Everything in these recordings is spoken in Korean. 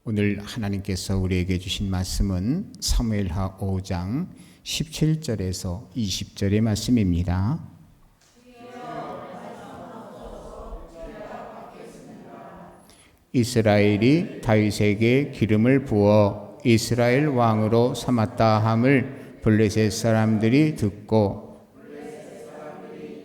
오늘 하나님께서 우리에게 주신 말씀은 사무엘하 5장 17절에서 20절의 말씀입니다. 이스라엘이 다윗에게 기름을 부어 이스라엘 왕으로 삼았다 함을 블레셋 사람들이 듣고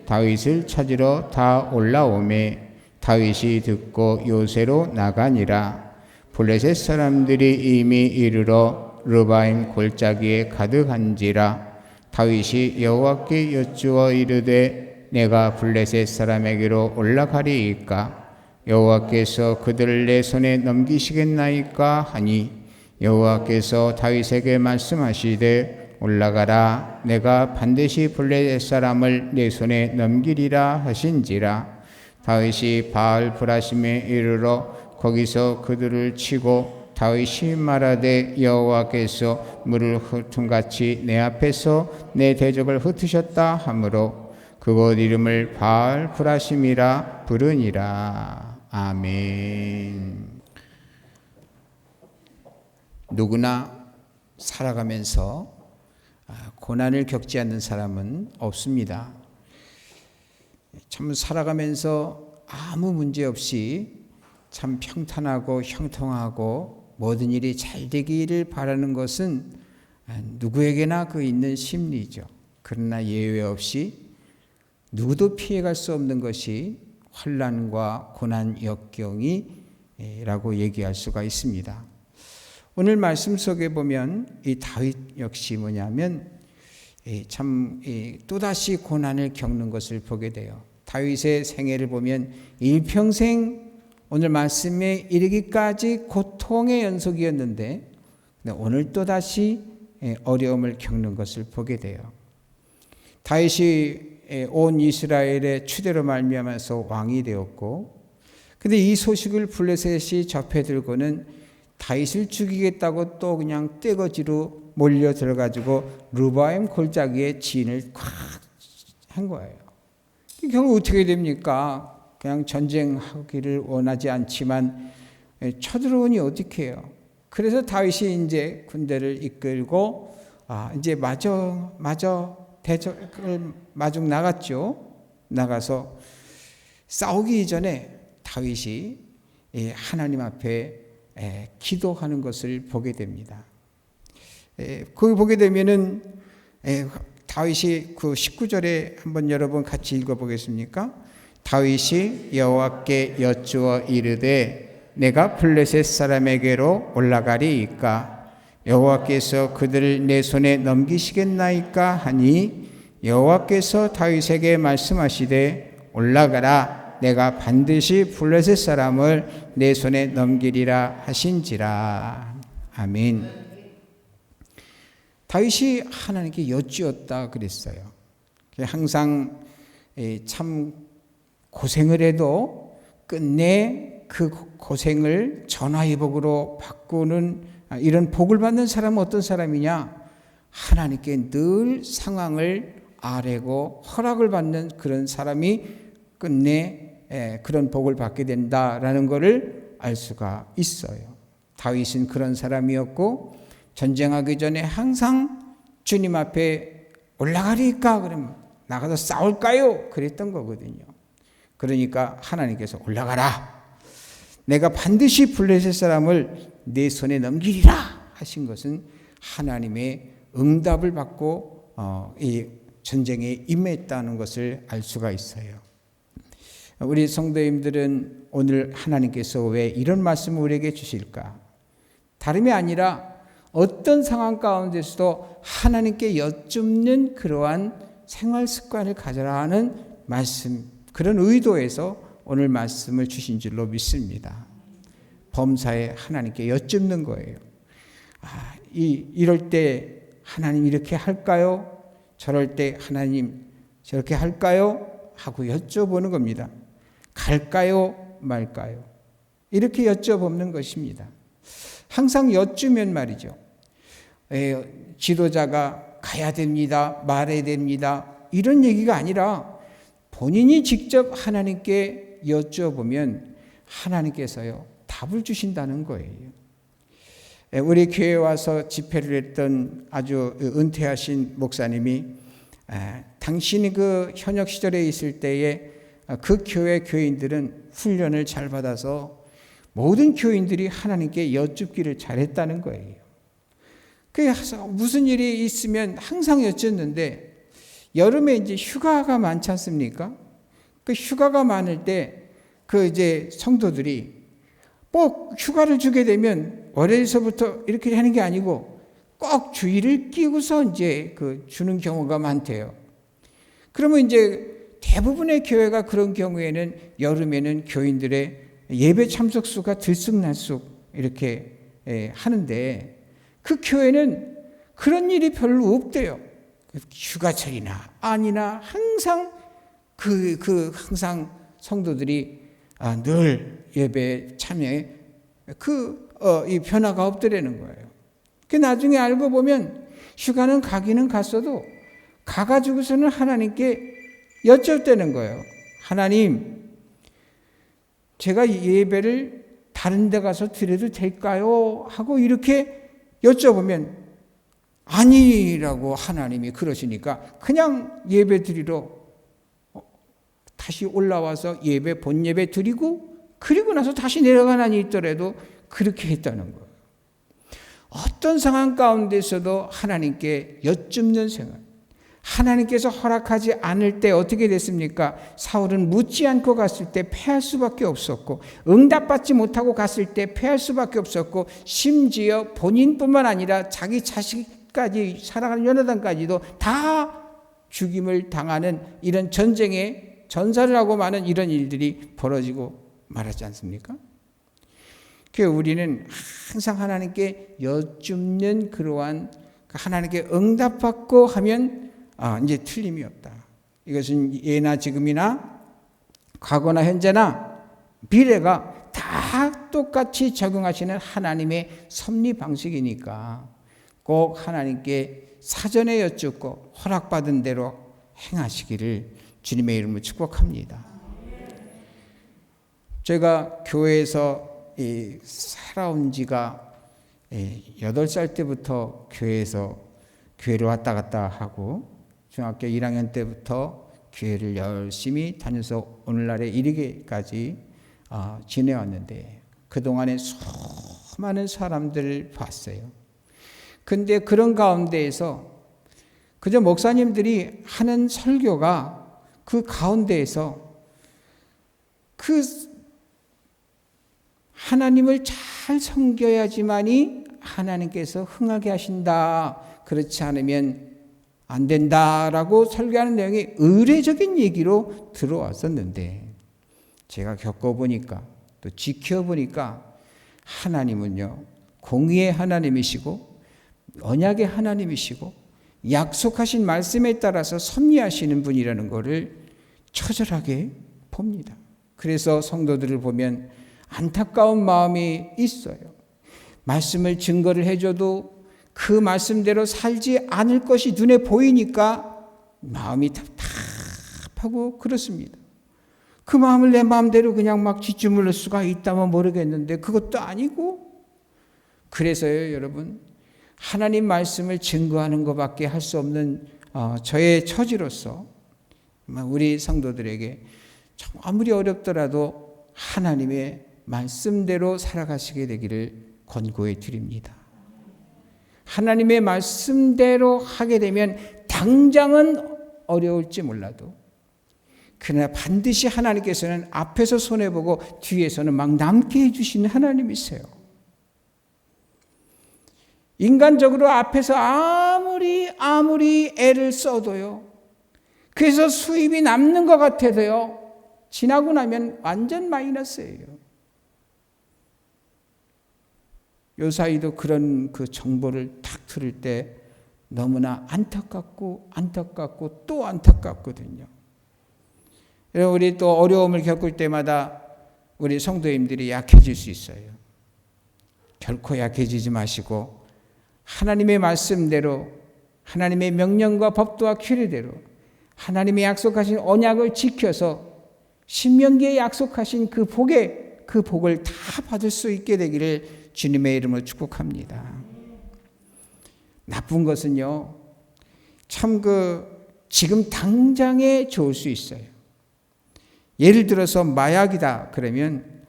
다윗을 찾으러 다 올라오매 다윗이 듣고 요새로 나가니라. 블레셋 사람들이 이미 이르러 르바임 골짜기에 가득한지라. 다윗이 여호와께 여쭈어 이르되 내가 블레셋 사람에게로 올라가리이까? 여호와께서 그들을 내 손에 넘기시겠나이까 하니 여호와께서 다윗에게 말씀하시되 올라가라. 내가 반드시 블레셋 사람을 내 손에 넘기리라 하신지라. 다윗이 바알 브라심에 이르러 거기서 그들을 치고 다윗이 말하되 여호와께서 물을 흩음같이 내 앞에서 내 대적을 흩으셨다 하므로 그곳 이름을 바알 브라심이라 부르니라. 아멘. 누구나 살아가면서 고난을 겪지 않는 사람은 없습니다. 참 살아가면서 아무 문제 없이 참 평탄하고 형통하고 모든 일이 잘 되기를 바라는 것은 누구에게나 그 있는 심리죠. 그러나 예외 없이 누구도 피해갈 수 없는 것이 환난과 고난 역경이라고 얘기할 수가 있습니다. 오늘 말씀 속에 보면 이 다윗 역시 뭐냐면 참 또다시 고난을 겪는 것을 보게 돼요. 다윗의 생애를 보면 일평생 오늘 말씀에 이르기까지 고통의 연속이었는데 오늘 또다시 어려움을 겪는 것을 보게 돼요. 다윗이 온 이스라엘의 추대로 말미암아서 왕이 되었고, 근데 이 소식을 블레셋이 접해 들고는 다윗을 죽이겠다고 또 그냥 떼거지로 몰려 들어가지고 르바임 골짜기에 진을 콱 한 거예요. 결국 어떻게 됩니까? 그냥 전쟁하기를 원하지 않지만 쳐들어오니 어떻게 해요? 그래서 다윗이 이제 군대를 이끌고 이제 마저 대적을 마중 나갔죠. 나가서 싸우기 전에 다윗이 하나님 앞에 기도하는 것을 보게 됩니다. 거기 보게 되면은 다윗이 그 19절에 한번 여러분 같이 읽어보겠습니까? 다윗이 여호와께 여쭈어 이르되 내가 블레셋 사람에게로 올라가리이까? 여호와께서 그들을 내 손에 넘기시겠나이까 하니 여호와께서 다윗에게 말씀하시되 올라가라. 내가 반드시 블레셋 사람을 내 손에 넘기리라 하신지라. 아멘. 다윗이 하나님께 여쭈었다 그랬어요. 항상 참 고생을 해도 끝내 그 고생을 전화위복으로 바꾸는 이런 복을 받는 사람은 어떤 사람이냐? 하나님께 늘 상황을 아뢰고 허락을 받는 그런 사람이 끝내 그런 복을 받게 된다라는 것을 알 수가 있어요. 다윗은 그런 사람이었고 전쟁하기 전에 항상 주님 앞에 올라가리까? 그러면 나가서 싸울까요? 그랬던 거거든요. 그러니까 하나님께서 올라가라. 내가 반드시 블레셋 사람을 내 손에 넘기리라 하신 것은 하나님의 응답을 받고 이 전쟁에 임했다는 것을 알 수가 있어요. 우리 성도님들은 오늘 하나님께서 왜 이런 말씀을 우리에게 주실까? 다름이 아니라 어떤 상황 가운데서도 하나님께 여쭙는 그러한 생활 습관을 가져라 하는 말씀, 그런 의도에서 오늘 말씀을 주신 줄로 믿습니다. 범사에 하나님께 여쭙는 거예요. 이럴 때 하나님 이렇게 할까요? 저럴 때 하나님 저렇게 할까요? 하고 여쭤보는 겁니다. 갈까요? 말까요? 이렇게 여쭤보는 것입니다. 항상 여쭈면 말이죠. 지도자가 가야 됩니다. 말해야 됩니다. 이런 얘기가 아니라 본인이 직접 하나님께 여쭤보면 하나님께서요 답을 주신다는 거예요. 우리 교회에 와서 집회를 했던 아주 은퇴하신 목사님이 당신이 그 현역 시절에 있을 때에 그 교회 교인들은 훈련을 잘 받아서 모든 교인들이 하나님께 여쭙기를 잘했다는 거예요. 그래서 무슨 일이 있으면 항상 여쭙는데 여름에 이제 휴가가 많지 않습니까? 그 휴가가 많을 때 그 이제 성도들이 꼭 휴가를 주게 되면 월요일서부터 이렇게 하는 게 아니고 꼭 주일을 끼고서 이제 그 주는 경우가 많대요. 그러면 이제 대부분의 교회가 그런 경우에는 여름에는 교인들의 예배 참석 수가 들쑥날쑥 이렇게 하는데 그 교회는 그런 일이 별로 없대요. 휴가철이나 아니나 항상 항상 성도들이 늘 예배 참여에 이 변화가 없더라는 거예요. 그 나중에 알고 보면 휴가는 가기는 갔어도 가가지고서는 하나님께 여쭙다는 거예요. 하나님, 제가 예배를 다른 데 가서 드려도 될까요? 하고 이렇게 여쭤보면 아니라고 하나님이 그러시니까 그냥 예배 드리러 다시 올라와서 본 예배 드리고 그리고 나서 다시 내려가나니 있더라도 그렇게 했다는 거예요. 어떤 상황 가운데서도 하나님께 여쭙는 생활. 하나님께서 허락하지 않을 때 어떻게 됐습니까? 사울은 묻지 않고 갔을 때 패할 수밖에 없었고 응답받지 못하고 갔을 때 패할 수밖에 없었고 심지어 본인뿐만 아니라 자기 자식까지 사랑하는 요나단까지도 다 죽임을 당하는 이런 전쟁에 전사를 하고 많은 이런 일들이 벌어지고 말하지 않습니까? 그래서 우리는 항상 하나님께 여쭙는 그러한 하나님께 응답받고 하면 이제 틀림이 없다. 이것은 예나 지금이나 과거나 현재나 미래가 다 똑같이 적용하시는 하나님의 섭리 방식이니까 꼭 하나님께 사전에 여쭙고 허락받은 대로 행하시기를 주님의 이름으로 축복합니다. 제가 교회에서 살아온 지가 8살 때부터 교회를 왔다 갔다 하고 중학교 1학년 때부터 교회를 열심히 다녀서 오늘날에 이르기까지 지내왔는데 그동안에 수많은 사람들을 봤어요. 근데 그런 가운데에서 그저 목사님들이 하는 설교가 그 가운데에서 그 하나님을 잘 섬겨야지만이 하나님께서 흥하게 하신다. 그렇지 않으면 안 된다라고 설교하는 내용이 의례적인 얘기로 들어왔었는데 제가 겪어보니까 또 지켜보니까 하나님은요 공의의 하나님이시고 언약의 하나님이시고 약속하신 말씀에 따라서 섭리하시는 분이라는 것을 처절하게 봅니다. 그래서 성도들을 보면 안타까운 마음이 있어요. 말씀을 증거를 해줘도 그 말씀대로 살지 않을 것이 눈에 보이니까 마음이 답답하고 그렇습니다. 그 마음을 내 마음대로 그냥 막 뒷주물릴 수가 있다면 모르겠는데 그것도 아니고 그래서요 여러분 하나님 말씀을 증거하는 것밖에 할 수 없는 저의 처지로서 우리 성도들에게 아무리 어렵더라도 하나님의 말씀대로 살아가시게 되기를 권고해 드립니다. 하나님의 말씀대로 하게 되면 당장은 어려울지 몰라도 그러나 반드시 하나님께서는 앞에서 손해보고 뒤에서는 막 남게 해주시는 하나님이세요. 인간적으로 앞에서 아무리 애를 써도요. 그래서 수입이 남는 것 같아도요. 지나고 나면 완전 마이너스예요. 요 사이도 그런 그 정보를 딱 들을 때 너무나 안타깝고 또 안타깝거든요. 우리 또 어려움을 겪을 때마다 우리 성도님들이 약해질 수 있어요. 결코 약해지지 마시고 하나님의 말씀대로 하나님의 명령과 법도와 규례대로 하나님의 약속하신 언약을 지켜서 신명기에 약속하신 그 복을 다 받을 수 있게 되기를 주님의 이름으로 축복합니다. 나쁜 것은요, 참 지금 당장에 좋을 수 있어요. 예를 들어서 마약이다 그러면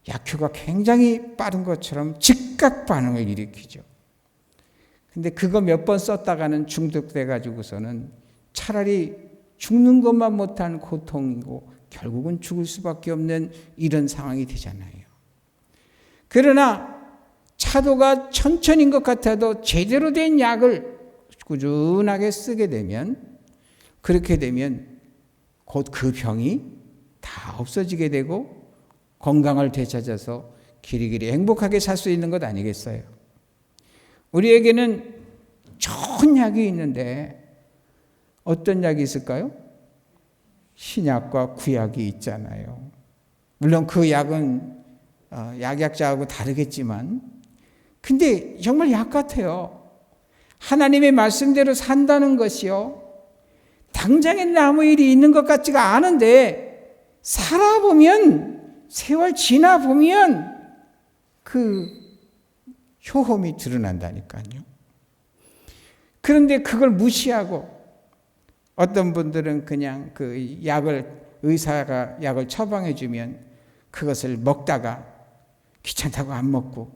약효가 굉장히 빠른 것처럼 즉각 반응을 일으키죠. 근데 그거 몇 번 썼다가는 중독돼 가지고서는 차라리 죽는 것만 못한 고통이고 결국은 죽을 수밖에 없는 이런 상황이 되잖아요. 그러나 차도가 천천히인 것 같아도 제대로 된 약을 꾸준하게 쓰게 되면, 그렇게 되면 곧 그 병이 다 없어지게 되고 건강을 되찾아서 길이길이 행복하게 살 수 있는 것 아니겠어요? 우리에게는 좋은 약이 있는데 어떤 약이 있을까요? 신약과 구약이 있잖아요. 물론 그 약은 약약자하고 다르겠지만, 근데 정말 약 같아요. 하나님의 말씀대로 산다는 것이요, 당장에 아무 일이 있는 것 같지가 않은데 살아보면, 세월 지나보면 그 효험이 드러난다니까요. 그런데 그걸 무시하고 어떤 분들은 그냥 그 의사가 약을 처방해 주면 그것을 먹다가 귀찮다고 안 먹고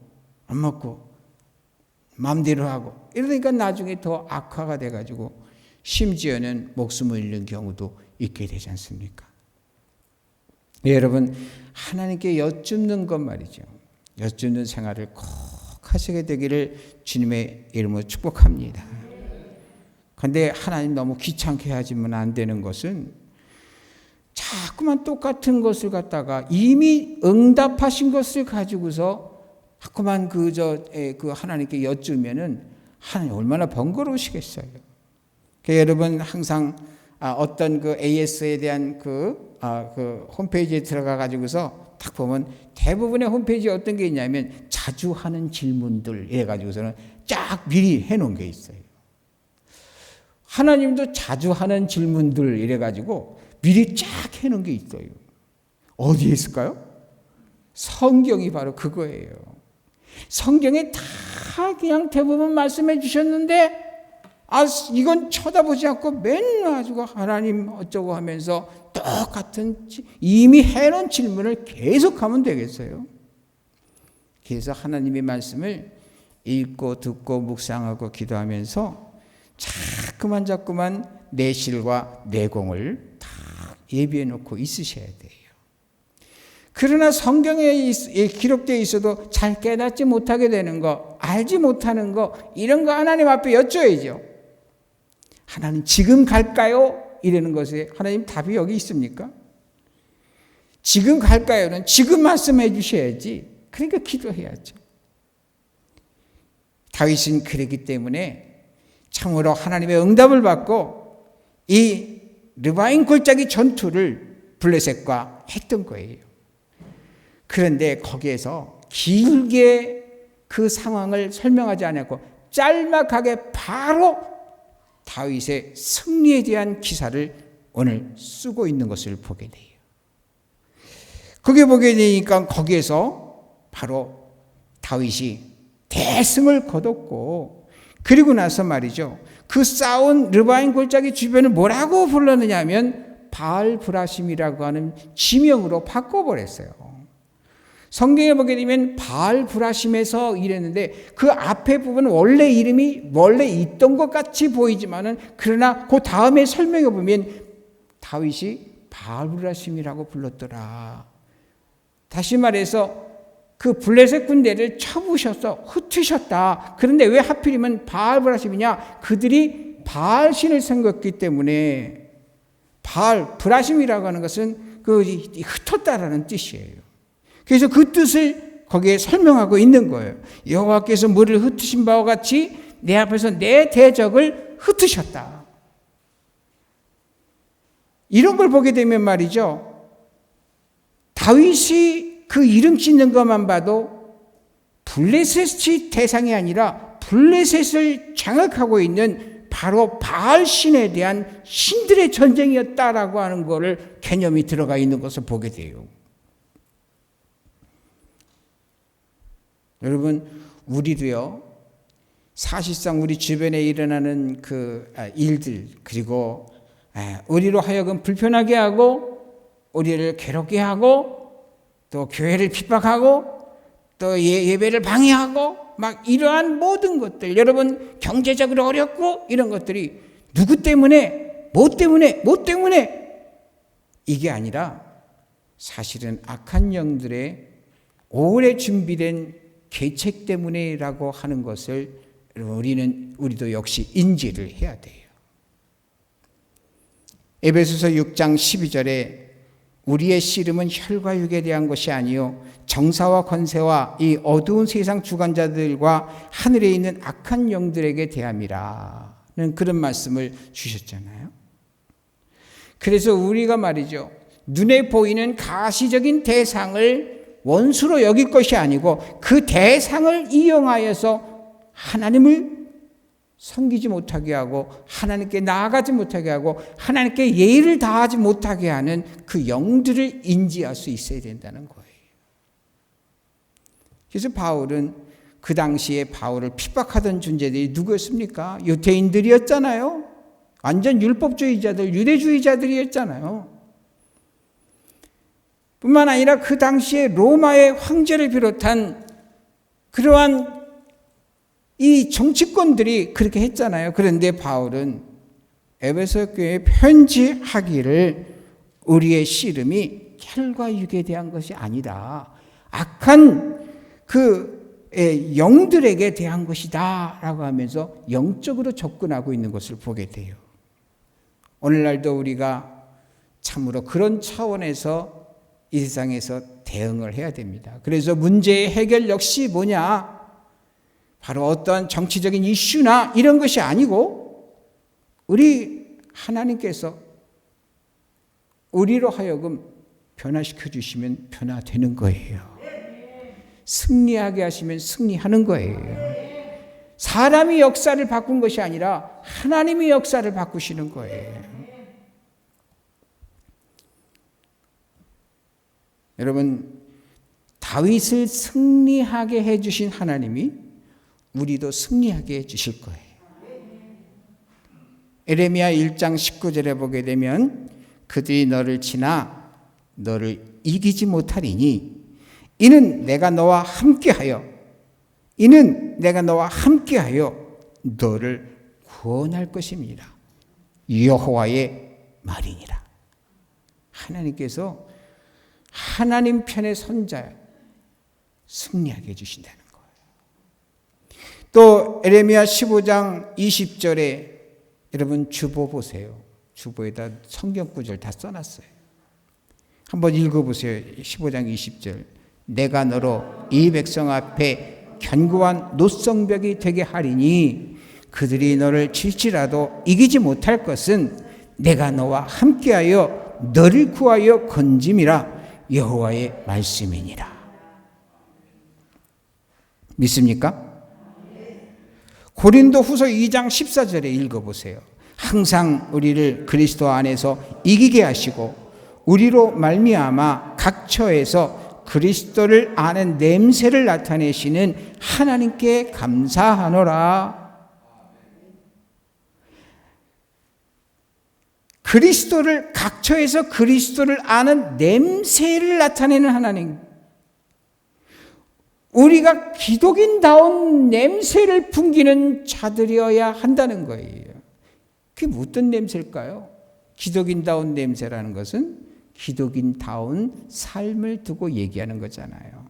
마음대로 하고 이러니까 나중에 더 악화가 돼가지고 심지어는 목숨을 잃는 경우도 있게 되지 않습니까? 여러분, 하나님께 여쭙는 것 말이죠. 여쭙는 생활을 꼭 하시게 되기를 주님의 이름으로 축복합니다. 그런데 하나님 너무 귀찮게 하시면 안 되는 것은 자꾸만 똑같은 것을 갖다가 이미 응답하신 것을 가지고서 자꾸만 그 하나님께 여쭈면은 하나님 얼마나 번거로우시겠어요. 여러분 항상 어떤 그 AS에 대한 그 홈페이지에 들어가 가지고서 딱 보면 대부분의 홈페이지에 어떤 게 있냐면 자주 하는 질문들 이래 가지고서는 쫙 미리 해놓은 게 있어요. 하나님도 자주 하는 질문들 이래 가지고 미리 쫙 해놓은 게 있어요. 어디에 있을까요? 성경이 바로 그거예요. 성경에 다 그냥 대부분 말씀해 주셨는데 이건 쳐다보지 않고 맨날 가지고 하나님 어쩌고 하면서 똑같은 이미 해놓은 질문을 계속하면 되겠어요. 그래서 하나님의 말씀을 읽고 듣고 묵상하고 기도하면서 자꾸만 내실과 내공을 다 예비해 놓고 있으셔야 돼요. 그러나 성경에 기록되어 있어도 잘 깨닫지 못하게 되는 거, 알지 못하는 거, 이런 거 하나님 앞에 여쭤야죠. 하나님 지금 갈까요? 이러는 것에 하나님 답이 여기 있습니까? 지금 갈까요는 지금 말씀해 주셔야지. 그러니까 기도해야죠. 다윗은 그랬기 때문에 참으로 하나님의 응답을 받고 이 르바임 골짜기 전투를 블레셋과 했던 거예요. 그런데 거기에서 길게 그 상황을 설명하지 않았고 짤막하게 바로 다윗의 승리에 대한 기사를 오늘 쓰고 있는 것을 보게 돼요. 그게 보게 되니까 거기에서 바로 다윗이 대승을 거뒀고, 그리고 나서 말이죠, 그 싸운 르바임 골짜기 주변을 뭐라고 불렀느냐 하면 바알브라심이라고 하는 지명으로 바꿔버렸어요. 성경에 보게 되면 바알브라심에서 이랬는데 그 앞에 부분은 원래 이름이 원래 있던 것 같이 보이지만은, 그러나 그 다음에 설명해 보면 다윗이 바알브라심이라고 불렀더라. 다시 말해서 그 블레셋 군대를 쳐부셔서 흩으셨다. 그런데 왜 하필이면 바알브라심이냐? 그들이 바알신을 섬겼기 때문에. 바알브라심이라고 하는 것은 그 흩었다라는 뜻이에요. 그래서 그 뜻을 거기에 설명하고 있는 거예요. 여호와께서 물을 흩으신 바와 같이 내 앞에서 내 대적을 흩으셨다. 이런 걸 보게 되면 말이죠, 다윗이 그 이름 짓는 것만 봐도 블레셋이 대상이 아니라 블레셋을 장악하고 있는 바로 바알 신에 대한 신들의 전쟁이었다라고 하는 것을 개념이 들어가 있는 것을 보게 돼요. 여러분, 우리도요, 사실상 우리 주변에 일어나는 일들, 그리고 우리로 하여금 불편하게 하고, 우리를 괴롭게 하고, 또 교회를 핍박하고, 또 예배를 방해하고, 막 이러한 모든 것들, 여러분 경제적으로 어렵고 이런 것들이 누구 때문에, 뭐 때문에 이게 아니라 사실은 악한 영들의 오래 준비된 계책 때문에라고 하는 것을 우리도 역시 인지를 해야 돼요. 에베소서 6장 12절에 우리의 씨름은 혈과 육에 대한 것이 아니요 정사와 권세와 이 어두운 세상 주관자들과 하늘에 있는 악한 영들에게 대함이라는 그런 말씀을 주셨잖아요. 그래서 우리가 말이죠, 눈에 보이는 가시적인 대상을 원수로 여길 것이 아니고 그 대상을 이용하여서 하나님을 섬기지 못하게 하고 하나님께 나아가지 못하게 하고 하나님께 예의를 다하지 못하게 하는 그 영들을 인지할 수 있어야 된다는 거예요. 그래서 바울은 그 당시에 바울을 핍박하던 존재들이 누구였습니까? 유대인들이었잖아요. 완전 율법주의자들, 유대주의자들이었잖아요. 뿐만 아니라 그 당시에 로마의 황제를 비롯한 그러한 이 정치권들이 그렇게 했잖아요. 그런데 바울은 에베소 교회에 편지하기를 우리의 씨름이 혈과 육에 대한 것이 아니다, 악한 그 영들에게 대한 것이다 라고 하면서 영적으로 접근하고 있는 것을 보게 돼요. 오늘날도 우리가 참으로 그런 차원에서 이 세상에서 대응을 해야 됩니다. 그래서 문제의 해결 역시 뭐냐? 바로 어떠한 정치적인 이슈나 이런 것이 아니고 우리 하나님께서 우리로 하여금 변화시켜 주시면 변화되는 거예요. 승리하게 하시면 승리하는 거예요. 사람이 역사를 바꾼 것이 아니라 하나님이 역사를 바꾸시는 거예요. 여러분, 다윗을 승리하게 해주신 하나님이 우리도 승리하게 해주실 거예요. 에레미야 1장 19절에 보게 되면 그들이 너를 치나 너를 이기지 못하리니 이는 내가 너와 함께하여 너를 구원할 것입니다. 여호와의 말이니라. 하나님께서 하나님 편의 선자 승리하게 해주신다는 거예요. 또 에레미야 15장 20절에 여러분 주보 보세요. 주보에다 성경 구절 다 써놨어요. 한번 읽어보세요. 15장 20절. 내가 너로 이 백성 앞에 견고한 노성벽이 되게 하리니 그들이 너를 칠지라도 이기지 못할 것은 내가 너와 함께하여 너를 구하여 건짐이라 여호와의 말씀이니라. 믿습니까? 고린도 후서 2장 14절에 읽어보세요. 항상 우리를 그리스도 안에서 이기게 하시고 우리로 말미암아 각 처에서 그리스도를 아는 냄새를 나타내시는 하나님께 감사하노라. 그리스도를 각처에서 그리스도를 아는 냄새를 나타내는 하나님. 우리가 기독인다운 냄새를 풍기는 자들이어야 한다는 거예요. 그게 어떤 냄새일까요? 기독인다운 냄새라는 것은 기독인다운 삶을 두고 얘기하는 거잖아요.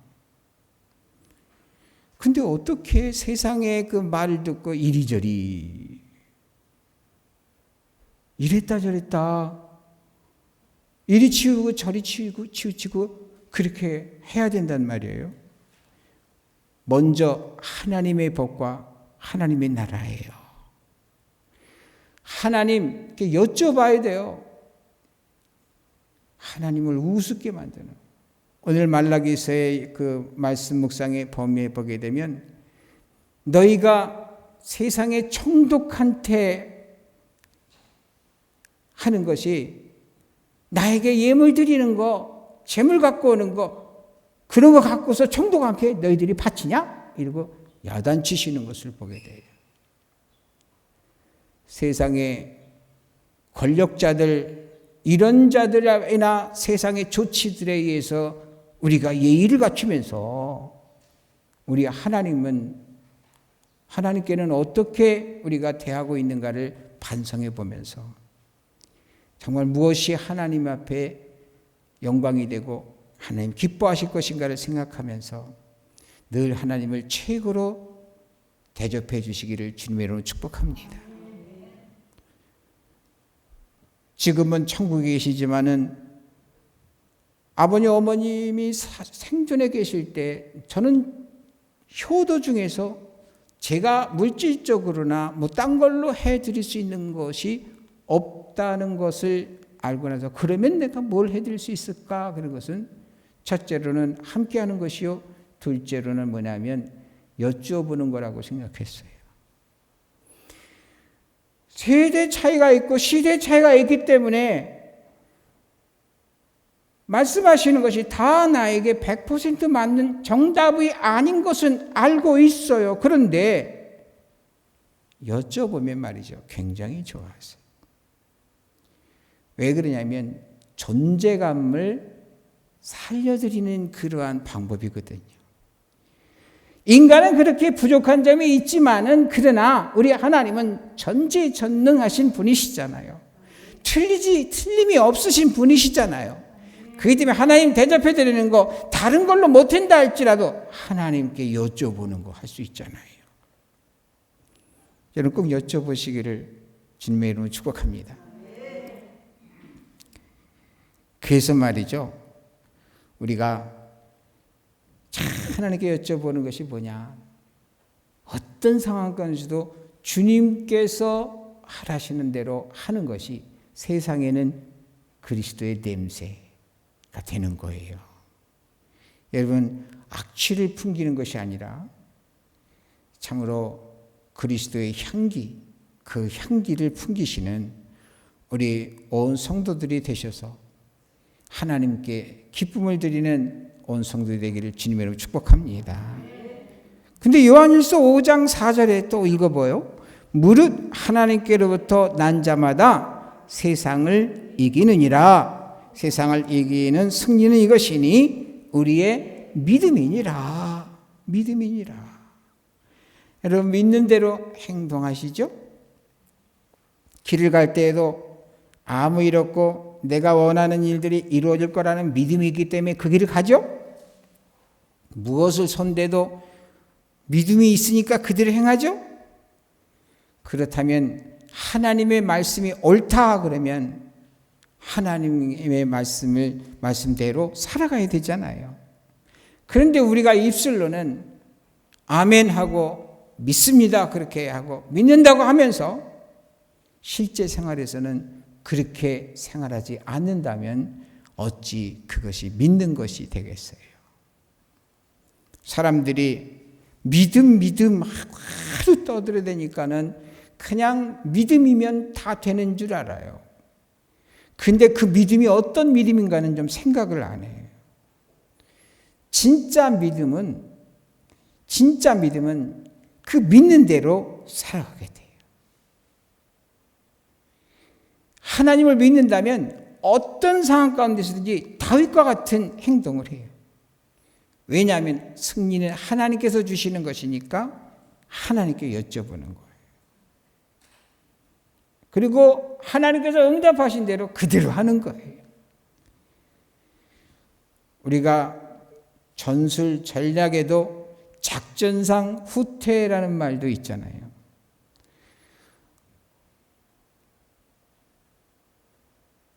근데 어떻게 세상의 그 말을 듣고 이리저리 이랬다 저랬다 이리 치우고 저리 치우치고 그렇게 해야 된단 말이에요. 먼저 하나님의 법과 하나님의 나라예요. 하나님께 여쭤봐야 돼요. 하나님을 우습게 만드는. 오늘 말라기서의 그 말씀 묵상의 범위에 보게 되면 너희가 세상의 총독한테 하는 것이 나에게 예물 드리는 거, 재물 갖고 오는 거, 그런 거 갖고서 총독한테 너희들이 바치냐? 이러고 야단치시는 것을 보게 돼요. 세상의 권력자들, 이런 자들이나 세상의 조치들에 의해서 우리가 예의를 갖추면서 우리 하나님께는 어떻게 우리가 대하고 있는가를 반성해 보면서 정말 무엇이 하나님 앞에 영광이 되고 하나님 기뻐하실 것인가를 생각하면서 늘 하나님을 최고로 대접해 주시기를 주님의 이름으로 축복합니다. 지금은 천국에 계시지만은 아버님 어머님이 생존해 계실 때 저는 효도 중에서 제가 물질적으로나 뭐 딴 걸로 해드릴 수 있는 것이 없다는 것을 알고 나서 그러면 내가 뭘 해드릴 수 있을까? 그런 것은 첫째로는 함께하는 것이요, 둘째로는 뭐냐면 여쭈어보는 거라고 생각했어요. 세대 차이가 있고 시대 차이가 있기 때문에 말씀하시는 것이 다 나에게 100% 맞는 정답이 아닌 것은 알고 있어요. 그런데 여쭤보면 말이죠, 굉장히 좋았어요. 왜 그러냐면 존재감을 살려드리는 그러한 방법이거든요. 인간은 그렇게 부족한 점이 있지만은 그러나 우리 하나님은 전지전능하신 분이시잖아요. 틀림이 없으신 분이시잖아요. 그렇기 때문에 하나님 대접해 드리는 거 다른 걸로 못한다 할지라도 하나님께 여쭤보는 거 할 수 있잖아요. 여러분 꼭 여쭤보시기를 주님의 이름으로 축복합니다. 그래서 말이죠, 우리가 하나님께 여쭤보는 것이 뭐냐, 어떤 상황 가운데서도 주님께서 하라시는 대로 하는 것이 세상에는 그리스도의 냄새가 되는 거예요. 여러분, 악취를 풍기는 것이 아니라 참으로 그리스도의 향기, 그 향기를 풍기시는 우리 온 성도들이 되셔서 하나님께 기쁨을 드리는 온 성도들이 되기를 주님의 이름으로 축복합니다. 근데 요한일서 5장 4절에 또 읽어봐요. 무릇 하나님께로부터 난 자마다 세상을 이기느니라. 세상을 이기는 승리는 이것이니 우리의 믿음이니라. 믿음이니라. 여러분 믿는 대로 행동하시죠? 길을 갈 때에도 아무 일 없고 내가 원하는 일들이 이루어질 거라는 믿음이 있기 때문에 그 길을 가죠? 무엇을 손대도 믿음이 있으니까 그대로 행하죠? 그렇다면 하나님의 말씀이 옳다 그러면 하나님의 말씀대로 살아가야 되잖아요. 그런데 우리가 입술로는 아멘하고 믿습니다 그렇게 하고 믿는다고 하면서 실제 생활에서는 그렇게 생활하지 않는다면 어찌 그것이 믿는 것이 되겠어요? 사람들이 믿음 하루 떠들어대니까는 그냥 믿음이면 다 되는 줄 알아요. 근데 그 믿음이 어떤 믿음인가는 좀 생각을 안 해요. 진짜 믿음은 그 믿는 대로 살아가게 돼요. 하나님을 믿는다면 어떤 상황 가운데서든지 다윗과 같은 행동을 해요. 왜냐하면 승리는 하나님께서 주시는 것이니까 하나님께 여쭤보는 거예요. 그리고 하나님께서 응답하신 대로 그대로 하는 거예요. 우리가 전술 전략에도 작전상 후퇴라는 말도 있잖아요.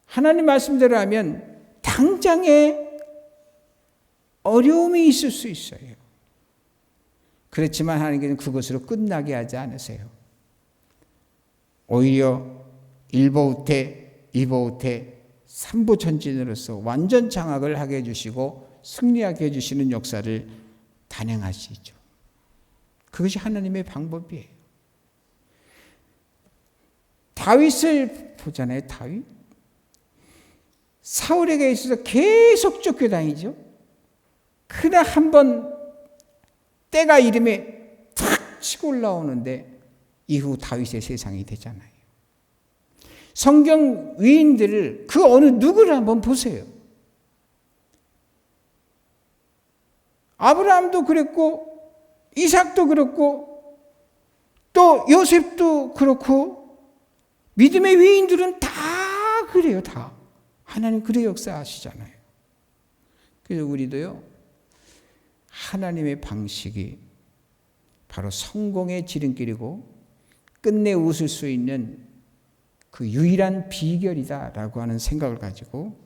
하나님 말씀대로 하면 당장에 어려움이 있을 수 있어요. 그렇지만 하나님께서는 그것으로 끝나게 하지 않으세요. 오히려 1보 후퇴, 2보 후퇴, 3보 전진으로서 완전 장악을 하게 해주시고 승리하게 해주시는 역사를 단행하시죠. 그것이 하나님의 방법이에요. 다윗을 보잖아요. 다윗. 사울에게 있어서 계속 쫓겨다니죠. 그러나 한번 때가 이름에 탁 치고 올라오는데 이후 다윗의 세상이 되잖아요. 성경 위인들을 그 어느 누구를 한번 보세요. 아브라함도 그랬고 이삭도 그렇고 또 요셉도 그렇고 믿음의 위인들은 다 그래요. 다. 하나님 그래 역사하시잖아요. 그래서 우리도요. 하나님의 방식이 바로 성공의 지름길이고 끝내 웃을 수 있는 그 유일한 비결이다라고 하는 생각을 가지고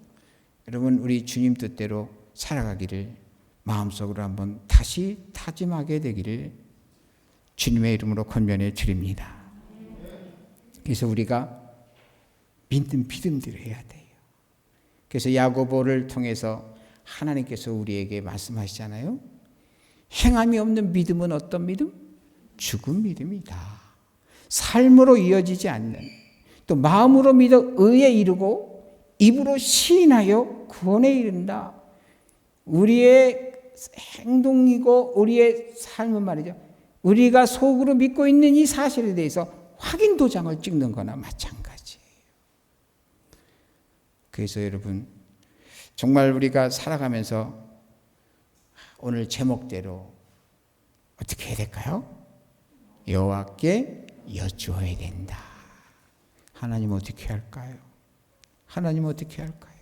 여러분 우리 주님 뜻대로 살아가기를 마음속으로 한번 다시 다짐하게 되기를 주님의 이름으로 권면해 드립니다. 그래서 우리가 믿는 믿음대로 해야 돼요. 그래서 야고보를 통해서 하나님께서 우리에게 말씀하시잖아요. 행함이 없는 믿음은 어떤 믿음? 죽은 믿음이다. 삶으로 이어지지 않는, 또 마음으로 믿어 의에 이르고 입으로 시인하여 구원에 이른다. 우리의 행동이고 우리의 삶은 말이죠. 우리가 속으로 믿고 있는 이 사실에 대해서 확인 도장을 찍는 거나 마찬가지예요. 그래서 여러분 정말 우리가 살아가면서 오늘 제목대로 어떻게 해야 될까요? 여호와께 여쭈어야 된다. 하나님 어떻게 할까요? 하나님 어떻게 할까요?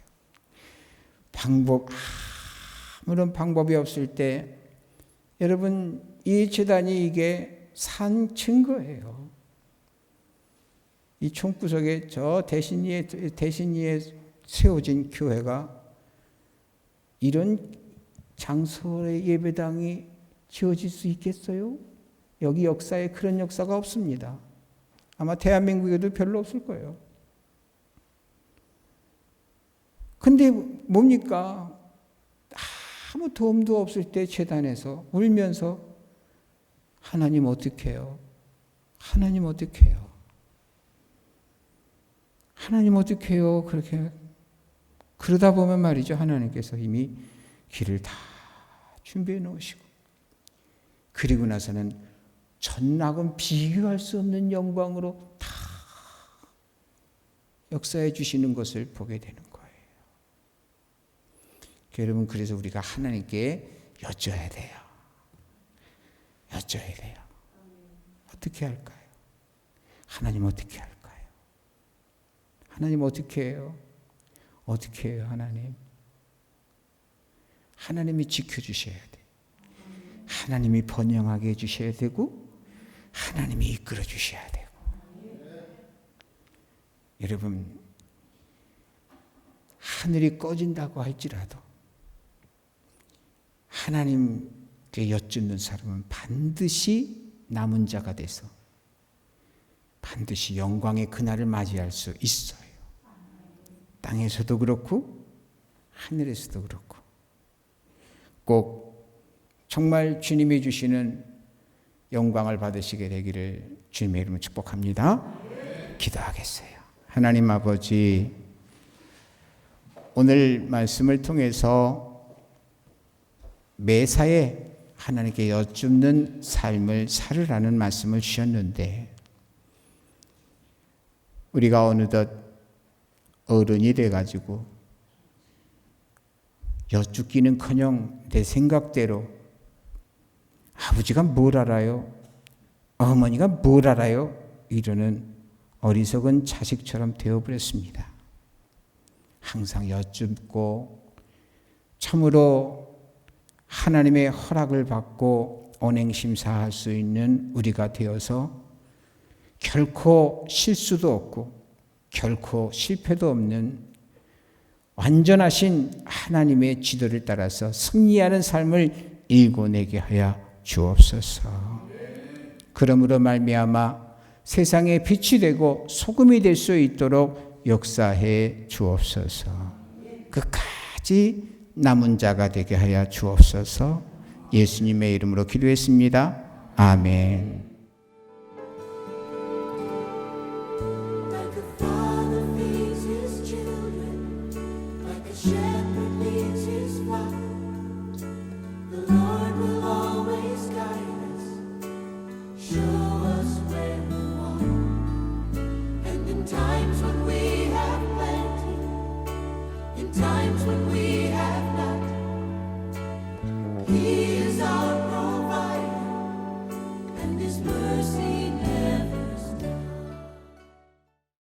아무런 방법이 없을 때 여러분 이 제단이 이게 산 증거예요. 이 총구석에 저 대신리에 세워진 교회가 이런 장소의 예배당이 지어질 수 있겠어요? 여기 역사에 그런 역사가 없습니다. 아마 대한민국에도 별로 없을 거예요. 근데 뭡니까? 아무 도움도 없을 때 제단에서 울면서 하나님 어떻게 해요? 하나님 어떻게 해요? 하나님 어떻게 해요? 그렇게 그러다 보면 말이죠. 하나님께서 이미 길을 다 준비해 놓으시고 그리고 나서는 전락은 비교할 수 없는 영광으로 다 역사해 주시는 것을 보게 되는 거예요. 여러분 그래서 우리가 하나님께 여쭤야 돼요. 여쭤야 돼요. 어떻게 할까요? 하나님 어떻게 할까요? 하나님 어떻게 해요? 어떻게 해요 하나님? 하나님이 지켜주셔야 돼. 하나님이 번영하게 해주셔야 되고 하나님이 이끌어 주셔야 되고. 여러분 하늘이 꺼진다고 할지라도 하나님께 여쭙는 사람은 반드시 남은 자가 돼서 반드시 영광의 그날을 맞이할 수 있어요. 땅에서도 그렇고 하늘에서도 그렇고 꼭 정말 주님이 주시는 영광을 받으시게 되기를 주님의 이름으로 축복합니다. 기도하겠어요. 하나님 아버지, 오늘 말씀을 통해서 매사에 하나님께 여쭙는 삶을 살으라는 말씀을 주셨는데 우리가 어느덧 어른이 돼가지고 여쭙기는커녕 내 생각대로 아버지가 뭘 알아요? 어머니가 뭘 알아요? 이러는 어리석은 자식처럼 되어버렸습니다. 항상 여쭙고 참으로 하나님의 허락을 받고 언행심사할 수 있는 우리가 되어서 결코 실수도 없고 결코 실패도 없는 완전하신 하나님의 지도를 따라서 승리하는 삶을 일궈내게 하여 주옵소서. 그러므로 말미암아 세상에 빛이 되고 소금이 될 수 있도록 역사해 주옵소서. 끝까지 남은 자가 되게 하여 주옵소서. 예수님의 이름으로 기도했습니다. 아멘. Shepherd leads his flock. The Lord will always guide. times when we